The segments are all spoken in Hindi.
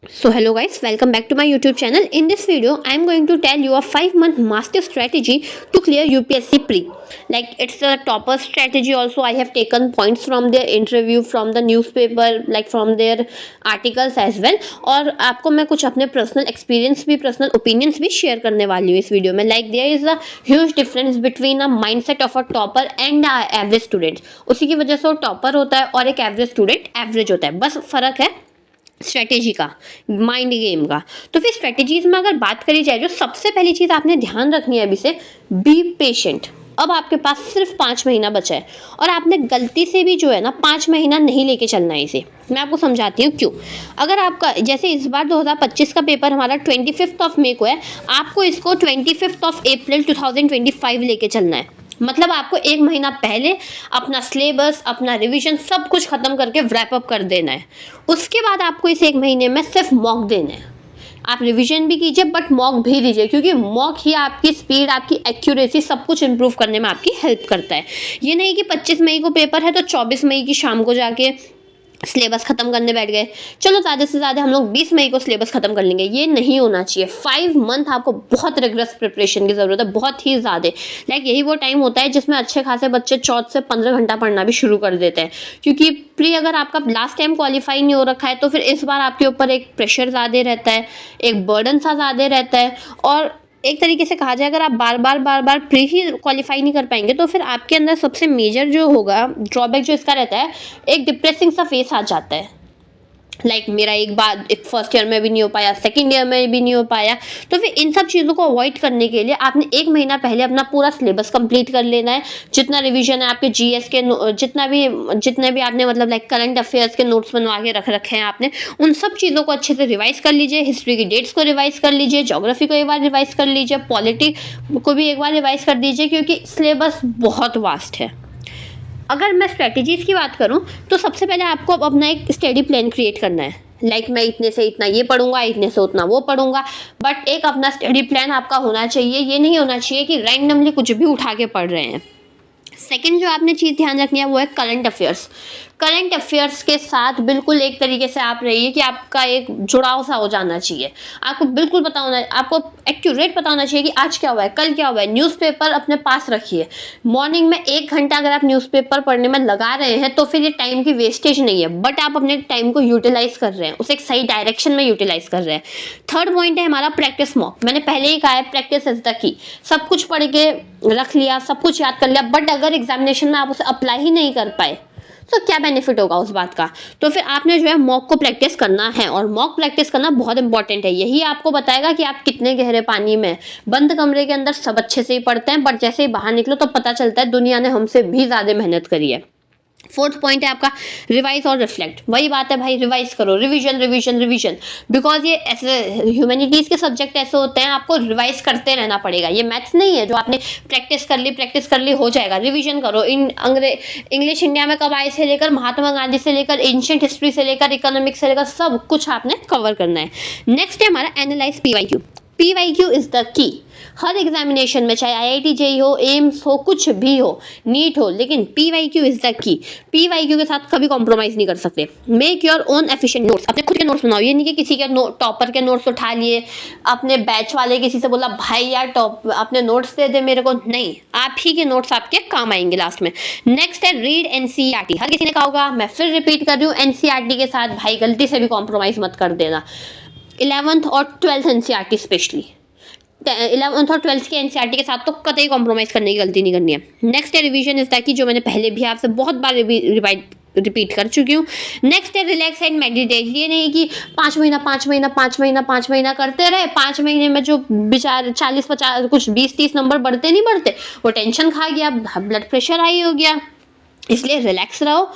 So hello guys, welcome back to my YouTube channel. In this video, I am going to tell you a 5-month master strategy to clear UPSC pre. Like it's a topper strategy also. I have taken points from their interview, from the newspaper, like from their articles as well. और आपको मैं कुछ अपने personal experience भी personal opinions भी share करने वाली हूँ इस वीडियो में. Like there is a huge difference between a mindset of a topper and a average student. उसी की वजह से वो topper होता है और एक average student average होता है. बस फर्क है स्ट्रेटेजी का, माइंड गेम का. तो फिर स्ट्रेटेजीज में अगर बात करी जाए, जो सबसे पहली चीज़ आपने ध्यान रखनी है अभी से, बी पेशेंट. अब आपके पास सिर्फ 5 महीना बचा है और आपने गलती से भी जो है ना 5 महीना नहीं लेके चलना है इसे. मैं आपको समझाती हूँ क्यों. अगर आपका जैसे इस बार 2025 का पेपर हमारा 25 मई को है, आपको इसको 25 अप्रैल 2025 लेके चलना है. मतलब आपको 1 महीना पहले अपना सिलेबस, अपना रिवीजन सब कुछ खत्म करके व्रैप अप कर देना है. उसके बाद आपको इस 1 महीने में सिर्फ मॉक देना है. आप रिवीजन भी कीजिए बट मॉक भी दीजिए, क्योंकि मॉक ही आपकी स्पीड, आपकी एक्यूरेसी सब कुछ इंप्रूव करने में आपकी हेल्प करता है. ये नहीं कि 25 मई को पेपर है तो 24 मई की शाम को जाके सिलेबस खत्म करने बैठ गए, चलो ज़्यादा से ज़्यादा हम लोग 20 मई को सिलेबस खत्म कर लेंगे. ये नहीं होना चाहिए. 5 मंथ आपको बहुत रिग्रेस प्रिपरेशन की ज़रूरत है, बहुत ही ज़्यादा. लाइक यही वो टाइम होता है जिसमें अच्छे खासे बच्चे 14 से 15 घंटा पढ़ना भी शुरू कर देते हैं, क्योंकि प्री अगर आपका लास्ट टाइम क्वालिफाई नहीं हो रखा है तो फिर इस बार आपके ऊपर एक प्रेशर ज़्यादा रहता है, एक बर्डन सा ज़्यादा रहता है. और एक तरीके से कहा जाए, अगर आप बार बार प्री ही क्वालिफाई नहीं कर पाएंगे तो फिर आपके अंदर सबसे मेजर जो होगा ड्रॉबैक जो इसका रहता है, एक डिप्रेसिंग सा फेस आ जाता है. मेरा एक बार फर्स्ट ईयर में भी नहीं हो पाया, सेकंड ईयर में भी नहीं हो पाया. तो फिर इन सब चीज़ों को अवॉइड करने के लिए आपने 1 महीना पहले अपना पूरा सिलेबस कंप्लीट कर लेना है. जितना रिवीजन है आपके जीएस के, जितने भी आपने मतलब लाइक करंट अफेयर्स के नोट्स बनवा के रख रखे हैं आपने, उन सब चीज़ों को अच्छे से रिवाइज कर लीजिए. हिस्ट्री की डेट्स को रिवाइज कर लीजिए, ज्योग्राफी को एक बार रिवाइज कर लीजिए, पॉलिटी को भी एक बार रिवाइज कर दीजिए, क्योंकि सिलेबस बहुत वास्ट है. अगर मैं स्ट्रेटजीज की बात करूं तो सबसे पहले आपको अपना एक स्टडी प्लान क्रिएट करना है. मैं इतने से इतना ये पढ़ूंगा, इतने से उतना वो पढ़ूंगा, बट एक अपना स्टडी प्लान आपका होना चाहिए. ये नहीं होना चाहिए कि रैंडमली कुछ भी उठा के पढ़ रहे हैं. सेकंड जो आपने चीज़ ध्यान रखनी है वो है करंट अफेयर्स. करंट अफेयर्स के साथ बिल्कुल एक तरीके से आप रहिए कि आपका एक जुड़ाव सा हो जाना चाहिए. आपको बिल्कुल पता होना, आपको एक्यूरेट पता होना चाहिए कि आज क्या हुआ है, कल क्या हुआ है. न्यूज़पेपर अपने पास रखिए. मॉर्निंग में 1 घंटा अगर आप न्यूज़पेपर पढ़ने में लगा रहे हैं तो फिर ये टाइम की वेस्टेज नहीं है, बट आप अपने टाइम को यूटिलाइज कर रहे हैं, उसे एक सही डायरेक्शन में यूटिलाइज कर रहे हैं. थर्ड पॉइंट है हमारा प्रैक्टिस मॉक. मैंने पहले ही कहा है, प्रैक्टिस इज द की. सब कुछ पढ़ के रख लिया, सब कुछ याद कर लिया, बट अगर एग्जामिनेशन में आप उसे अप्लाई ही नहीं कर पाए तो क्या बेनिफिट होगा उस बात का. तो फिर आपने जो है मॉक को प्रैक्टिस करना है, और मॉक प्रैक्टिस करना बहुत इंपॉर्टेंट है. यही आपको बताएगा कि आप कितने गहरे पानी में. बंद कमरे के अंदर सब अच्छे से ही पढ़ते हैं, बट जैसे ही बाहर निकलो तो पता चलता है दुनिया ने हमसे भी ज़्यादा मेहनत करी है. फोर्थ पॉइंट है आपका रिवाइज और रिफ्लेक्ट. वही बात है भाई, रिवाइज करो, रिवीजन रिवीजन रिवीजन. बिकॉज ये ऐसे ह्यूमैनिटीज़ के सब्जेक्ट ऐसे होते हैं, आपको रिवाइज करते रहना पड़ेगा. ये मैथ्स नहीं है जो आपने प्रैक्टिस कर ली हो जाएगा. रिवीजन करो. इंग्लिश इंडिया में कब आए से लेकर, महात्मा गांधी से लेकर, एंशियंट हिस्ट्री से लेकर, इकोनॉमिक्स से लेकर सब कुछ आपने कवर करना है. नेक्स्ट है हमारा analyse PYQ. PYQ is the key. Her examination में, चाहे आईआईटी जेईई हो, एम्स हो, कुछ भी हो, नीट हो, लेकिन PYQ is the key. PYQ के साथ कभी कॉम्प्रोमाइज नहीं कर सकते. Make your own efficient notes. अपने खुद के नोट्स बनाओ. ये नहीं कि किसी के टॉपर के नोट्स उठा लिए, अपने बैच वाले किसी से बोला भाई यार टॉप अपने नोट्स दे दे मेरे को. नहीं, आप ही के नोट्स आपके काम आएंगे लास्ट में. नेक्स्ट है रीड एनसीईआरटी. हर किसी ने कहा होगा, मैं फिर रिपीट कर रही हूँ, एनसीईआरटी के साथ भाई गलती से भी कॉम्प्रोमाइज मत कर देना. 11th और 12th एनसीईआरटी स्पेशली, 11th और 12th के एनसीईआरटी के साथ तो कतई कॉम्प्रोमाइज़ करने की गलती नहीं करनी है. नेक्स्ट है रिवीजन इज दैट की, जो मैंने पहले भी आपसे बहुत बार रिपीट कर चुकी हूँ. नेक्स्ट है रिलैक्स एंड मेडिटेट. ये नहीं कि 5 महीना करते रहे, 5 महीने में जो बेचारे 40-50 कुछ 20-30 नंबर बढ़ते नहीं बढ़ते, वो टेंशन खा गया, ब्लड प्रेशर हाई हो गया. इसलिए रिलैक्स रहो,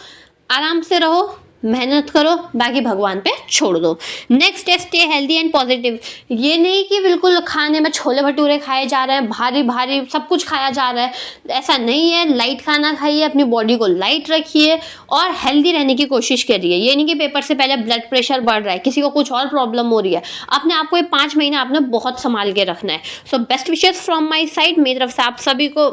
आराम से रहो, मेहनत करो, बाकी भगवान पे छोड़ दो. नेक्स्ट है स्टे हेल्दी एंड पॉजिटिव. ये नहीं कि बिल्कुल खाने में छोले भटूरे खाए जा रहे हैं, भारी भारी सब कुछ खाया जा रहा है, ऐसा नहीं है. लाइट खाना खाइए, अपनी बॉडी को लाइट रखिए और हेल्दी रहने की कोशिश करिए. ये नहीं कि पेपर से पहले ब्लड प्रेशर बढ़ रहा है, किसी को कुछ और प्रॉब्लम हो रही है. अपने आप को ये 5 महीना आपने बहुत संभाल के रखना है. So best wishes from my side. मेरी तरफ से आप सभी को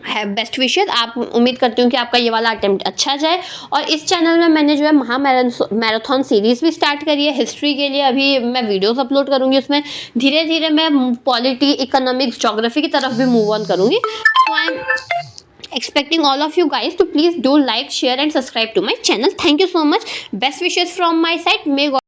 है बेस्ट विशेस। आप उम्मीद करती हूँ कि आपका ये वाला अटेम्प्ट अच्छा जाए। और इस चैनल में मैंने जो है मैराथन सीरीज़ भी स्टार्ट करी है हिस्ट्री के लिए। अभी मैं वीडियोस अपलोड करूँगी उसमें। धीरे धीरे मैं पॉलिटी, इकोनॉमिक्स, ज्योग्राफी की तरफ भी मूव ऑन करूँगी। So I am expecting all of you guys to please do like, share and subscribe to my channel. Thank you so much. Best wishes from my side. May God